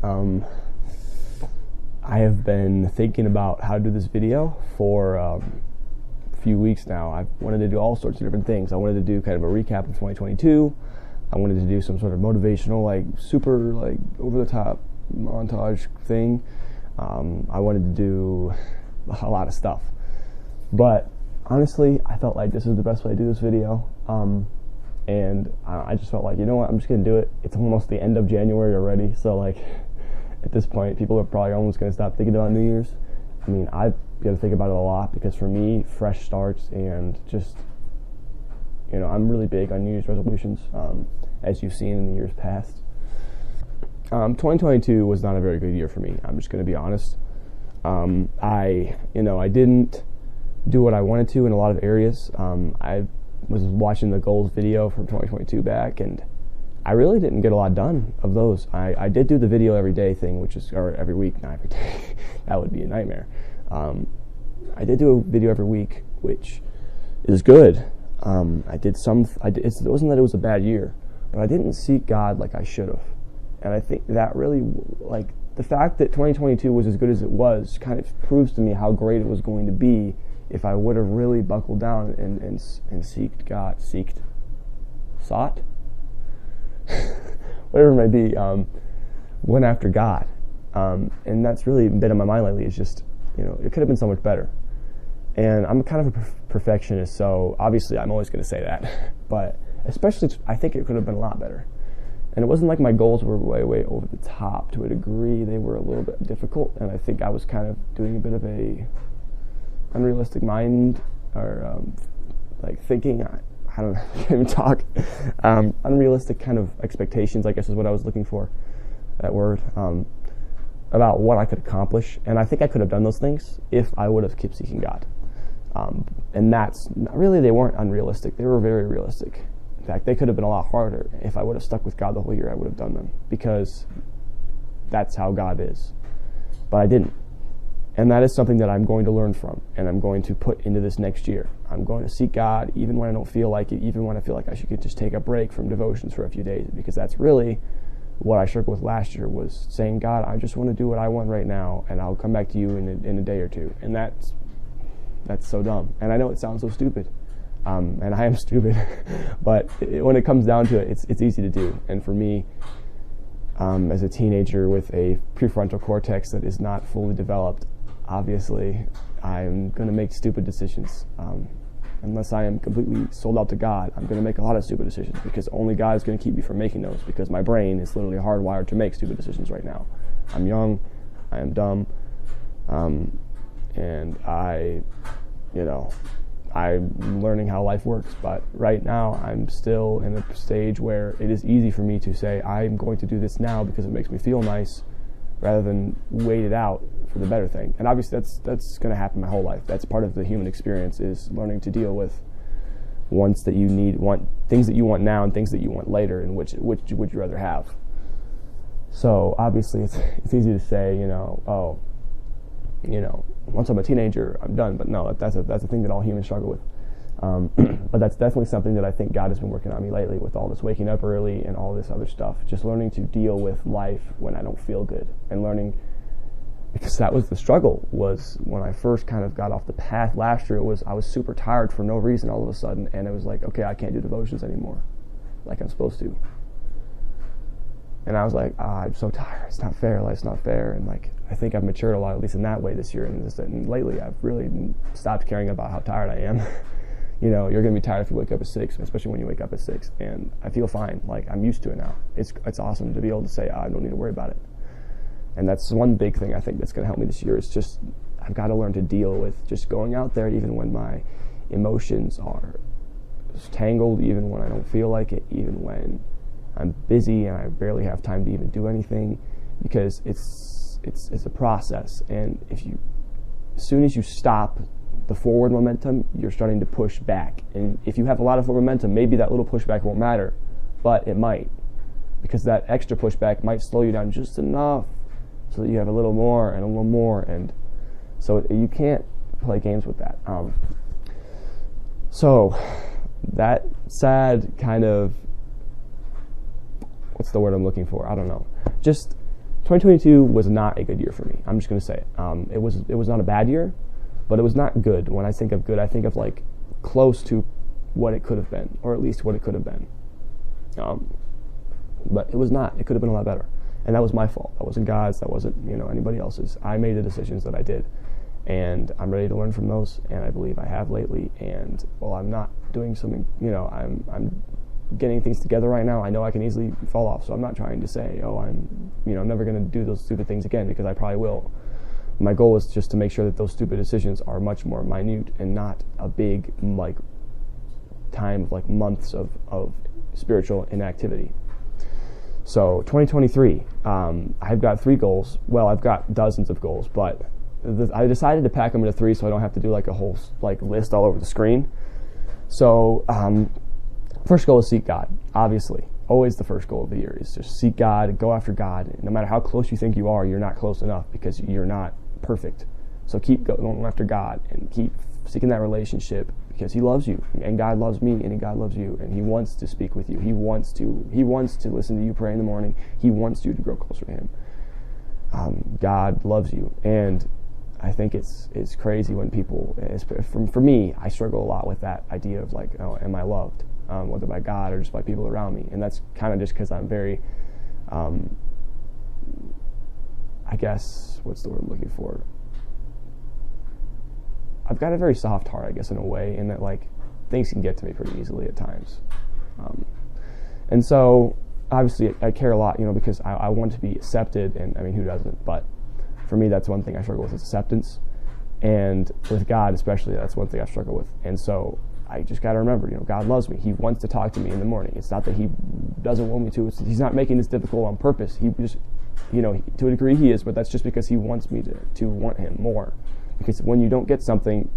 I have been thinking about how to do this video for a few weeks now. I wanted to do all sorts of different things. I wanted to do kind of a recap of 2022. I wanted to do some sort of motivational, like super like over the top montage thing. I wanted to do a lot of stuff, but honestly, I felt like this is the best way to do this video. And I just felt like, you know what, I'm just gonna do it. It's almost the end of January already, so like at this point, people are probably almost gonna stop thinking about New Year's. I mean, I've got to think about it a lot because for me, fresh starts and just, you know, I'm really big on New Year's resolutions, as you've seen in the years past. 2022 was not a very good year for me. I'm just gonna be honest. I didn't do what I wanted to in a lot of areas. I was watching the goals video from 2022 back, and I really didn't get a lot done of those. I did do the video every day thing, or every week, not every day. That would be a nightmare. I did do a video every week, which is good. It wasn't that it was a bad year, but I didn't seek God like I should have. And I think that really, like, the fact that 2022 was as good as it was kind of proves to me how great it was going to be if I would have really buckled down and sought, whatever it may be, went after God. And that's really been on my mind lately, is just, you know, it could have been so much better. And I'm kind of a perfectionist, so obviously I'm always going to say that. But especially, I think it could have been a lot better. And it wasn't like my goals were way, way over the top. To a degree, they were a little bit difficult, and I think I was kind of doing a bit of a unrealistic mind, or like thinking, I don't know, I can't even talk. Unrealistic kind of expectations, I guess, is what I was looking for, that word, about what I could accomplish. And I think I could have done those things if I would have kept seeking God. And that's not really, they weren't unrealistic. They were very realistic. In fact, they could have been a lot harder. If I would have stuck with God the whole year, I would have done them, because that's how God is. But I didn't. And that is something that I'm going to learn from, and I'm going to put into this next year. I'm going to seek God even when I don't feel like it, even when I feel like I should just take a break from devotions for a few days, because that's really what I struggled with last year, was saying, God, I just want to do what I want right now, and I'll come back to you in a day or two. And that's so dumb. And I know it sounds so stupid. And I am stupid, but when it comes down to it, it's easy to do. And for me, as a teenager with a prefrontal cortex that is not fully developed, obviously, I'm going to make stupid decisions. Unless I am completely sold out to God, I'm going to make a lot of stupid decisions, because only God is going to keep me from making those, because my brain is literally hardwired to make stupid decisions right now. I'm young, I am dumb, and I'm learning how life works, but right now I'm still in a stage where it is easy for me to say, I'm going to do this now because it makes me feel nice, rather than wait it out for the better thing. And obviously that's going to happen my whole life. That's part of the human experience, is learning to deal with wants that you want things that you want now and things that you want later, and which would you rather have. So obviously it's easy to say, once I'm a teenager, I'm done. But no, that's a thing that all humans struggle with. But that's definitely something that I think God has been working on me lately, with all this waking up early and all this other stuff. Just learning to deal with life when I don't feel good, and learning, because that was the struggle, was when I first kind of got off the path last year. I was super tired for no reason all of a sudden, and it was like, okay, I can't do devotions anymore like I'm supposed to. And I was like, I'm so tired. It's not fair. Life's not fair. And like, I think I've matured a lot, at least in that way this year. And lately, I've really stopped caring about how tired I am. You're going to be tired if you wake up at 6, especially when you wake up at 6. And I feel fine. Like, I'm used to it now. It's awesome to be able to say, I don't need to worry about it. And that's one big thing I think that's going to help me this year, is just, I've got to learn to deal with just going out there, even when my emotions are tangled, even when I don't feel like it, even when I'm busy and I barely have time to even do anything, because it's a process. And as soon as you stop the forward momentum, you're starting to push back. And if you have a lot of forward momentum, maybe that little pushback won't matter, but it might, because that extra pushback might slow you down just enough so that you have a little more and a little more. And so you can't play games with that. So that sad kind of, what's the word I'm looking for? I don't know. Just 2022 was not a good year for me. I'm just going to say it. It was not a bad year, but it was not good. When I think of good, I think of like close to what it could have been, or at least what it could have been. But it was not. It could have been a lot better. And that was my fault. That wasn't God's. That wasn't, anybody else's. I made the decisions that I did. And I'm ready to learn from those, and I believe I have lately. And while I'm not doing something, I'm getting things together right now, I know I can easily fall off. So I'm not trying to say, I'm never going to do those stupid things again, because I probably will. My goal is just to make sure that those stupid decisions are much more minute and not a big, time of months of spiritual inactivity. So 2023, I've got 3 goals. Well, I've got dozens of goals, but I decided to pack them into 3 so I don't have to do a whole list all over the screen. So first goal is seek God. Obviously, always the first goal of the year is just seek God, go after God. No matter how close you think you are, you're not close enough because you're not perfect. So keep going after God and keep seeking that relationship, because He loves you, and God loves me, and God loves you, and He wants to speak with you. He wants to listen to you pray in the morning. He wants you to grow closer to Him. God loves you, and I think it's crazy when people, for me, I struggle a lot with that idea of am I loved, whether by God or just by people around me, and that's kind of just because I'm very, I guess, what's the word I'm looking for? I've got a very soft heart, I guess, in a way, in that things can get to me pretty easily at times, and so obviously I care a lot, because I want to be accepted, and I mean, who doesn't? But for me, that's one thing I struggle with, is acceptance, and with God especially, that's one thing I struggle with. And so I just got to remember, God loves me. He wants to talk to me in the morning. It's not that He doesn't want me to. He's not making this difficult on purpose. He just, to a degree He is, but that's just because He wants me to want Him more. Because when you don't get something,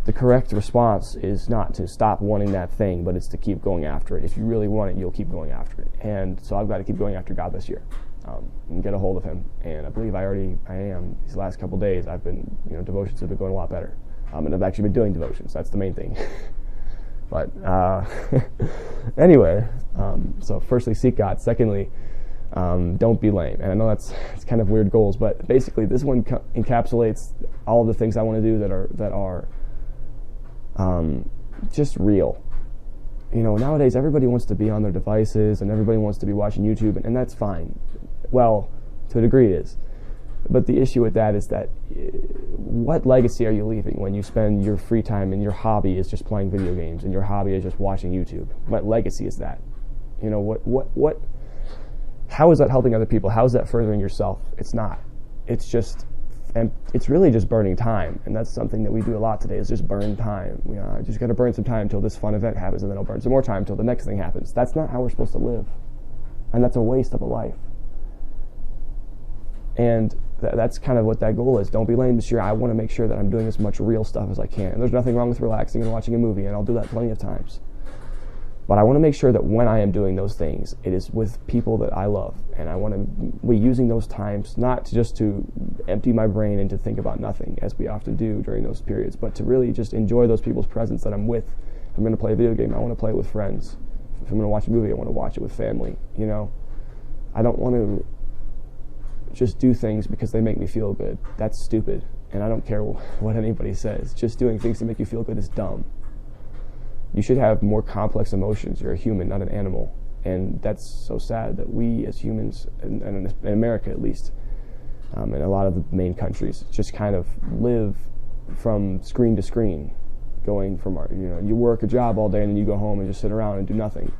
the correct response is not to stop wanting that thing, but it's to keep going after it. If you really want it, you'll keep going after it. And so I've got to keep going after God this year, and get a hold of Him. And I believe I am. These last couple days, I've been, devotions have been going a lot better. And I've actually been doing devotions. That's the main thing. But anyway, so firstly, seek God. Secondly, don't be lame. And I know it's kind of weird goals, but basically this one encapsulates all of the things I want to do that are just real. Nowadays everybody wants to be on their devices and everybody wants to be watching YouTube, and that's fine. Well, to a degree it is. But the issue with that is that what legacy are you leaving when you spend your free time and your hobby is just playing video games and your hobby is just watching YouTube? What legacy is that? What how is that helping other people? How is that furthering yourself? It's not. It's just, and it's really just burning time, and that's something that we do a lot today, is just burn time. I just got to burn some time until this fun event happens, and then I'll burn some more time until the next thing happens. That's not how we're supposed to live, and that's a waste of a life. And that's kind of what that goal is. Don't be lame this year. I want to make sure that I'm doing as much real stuff as I can. And there's nothing wrong with relaxing and watching a movie, and I'll do that plenty of times. But I want to make sure that when I am doing those things, it is with people that I love. And I want to be using those times not just to empty my brain and to think about nothing, as we often do during those periods, but to really just enjoy those people's presence that I'm with. If I'm going to play a video game, I want to play it with friends. If I'm going to watch a movie, I want to watch it with family. I don't want to just do things because they make me feel good. That's stupid. And I don't care what anybody says. Just doing things to make you feel good is dumb. You should have more complex emotions. You're a human, not an animal. And that's so sad that we as humans, in America at least, and a lot of the main countries, just kind of live from screen to screen, going from you work a job all day and then you go home and just sit around and do nothing.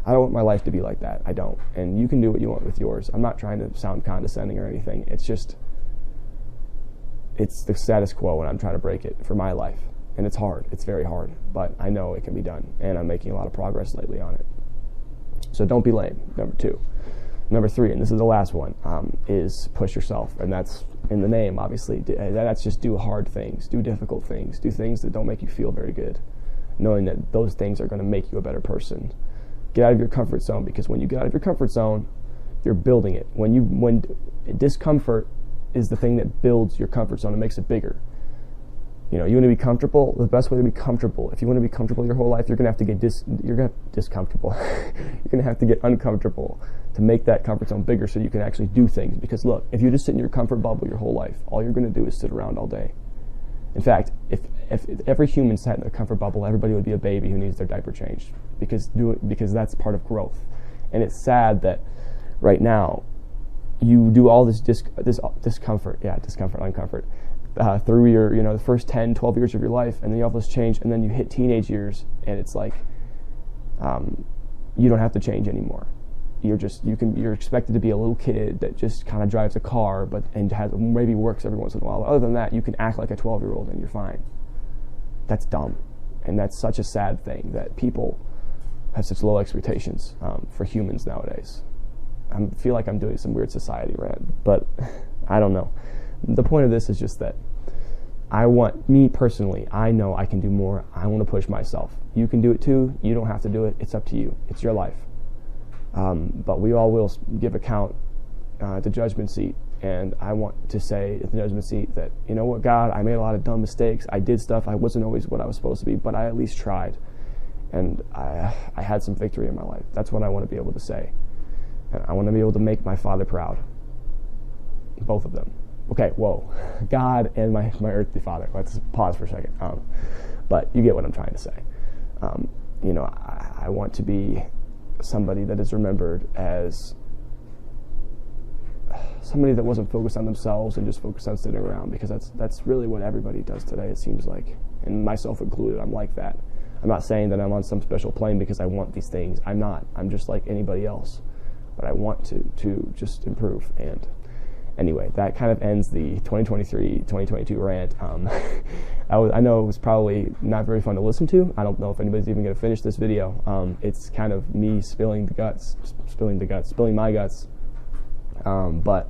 I don't want my life to be like that. I don't. And you can do what you want with yours. I'm not trying to sound condescending or anything. It's just, it's the status quo, and I'm trying to break it for my life. And it's hard. It's very hard. But I know it can be done. And I'm making a lot of progress lately on it. So don't be lame, number 2. Number 3, and this is the last one, is push yourself. And that's in the name, obviously. That's just do hard things. Do difficult things. Do things that don't make you feel very good, knowing that those things are going to make you a better person. Get out of your comfort zone, because when you get out of your comfort zone, you're building it. When discomfort is the thing that builds your comfort zone and makes it bigger. You know, you want to be comfortable. The best way to be comfortable, if you want to be comfortable your whole life, you're gonna have to get discomfortable. You're gonna have to get uncomfortable to make that comfort zone bigger, so you can actually do things. Because look, if you just sit in your comfort bubble your whole life, all you're gonna do is sit around all day. In fact, if every human sat in their comfort bubble, everybody would be a baby who needs their diaper changed, because that's part of growth. And it's sad that right now you do all this discomfort, uncomfort, through your, the first 10, 12 years of your life, and then you have this change, and then you hit teenage years, and it's like you don't have to change anymore. You're expected to be a little kid that just kind of drives a car, and maybe works every once in a while. But other than that, you can act like a 12-year-old and you're fine. That's dumb, and that's such a sad thing that people have such low expectations for humans nowadays. I feel like I'm doing some weird society rant, but I don't know. The point of this is just that me personally, I know I can do more. I want to push myself. You can do it too. You don't have to do it. It's up to you. It's your life. But we all will give account at the judgment seat. And I want to say at the judgment seat that, you know what, God, I made a lot of dumb mistakes. I did stuff. I wasn't always what I was supposed to be, but I at least tried. And I had some victory in my life. That's what I want to be able to say. And I want to be able to make my Father proud. Both of them. Okay, whoa. God and my earthly Father. Let's pause for a second. But you get what I'm trying to say. I want to be somebody that is remembered as somebody that wasn't focused on themselves and just focused on sitting around, because that's really what everybody does today, it seems like, and myself included. I'm like that. I'm not saying that I'm on some special plane because I want these things. I'm not. I'm just like anybody else, but I want to just improve. And anyway, that kind of ends the 2023-2022 rant. I know it was probably not very fun to listen to. I don't know if anybody's even going to finish this video. It's kind of me spilling my guts. But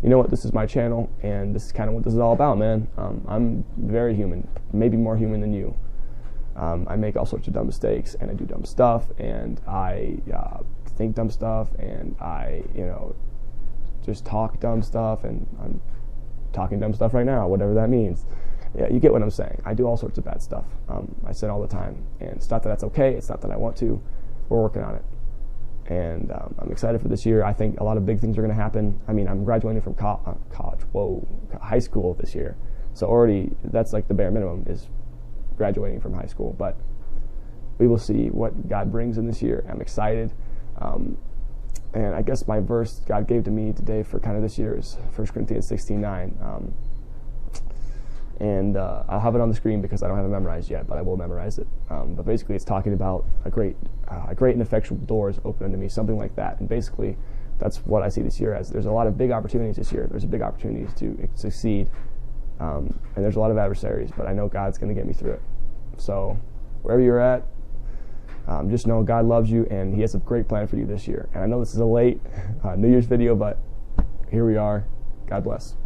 you know what? This is my channel, and this is kind of what this is all about, man. I'm very human, maybe more human than you. I make all sorts of dumb mistakes, and I do dumb stuff, and I think dumb stuff, and I, just talk dumb stuff, and I'm talking dumb stuff right now, whatever that means. Yeah, you get what I'm saying. I do all sorts of bad stuff. I say it all the time, and it's not that that's okay. It's not that I want to. We're working on it, and I'm excited for this year. I think a lot of big things are going to happen. I mean, I'm graduating from high school this year, so already that's like the bare minimum is graduating from high school. But we will see what God brings in this year. I'm excited. And I guess my verse God gave to me today for kind of this year is 1 Corinthians 16:9. And I'll have it on the screen because I don't have it memorized yet, but I will memorize it. But basically it's talking about a great and effectual door is open unto me, something like that. And basically that's what I see this year as. There's a lot of big opportunities this year. There's a big opportunities to succeed. And there's a lot of adversaries, but I know God's going to get me through it. So wherever you're at, just know God loves you, and He has a great plan for you this year. And I know this is a late New Year's video, but here we are. God bless.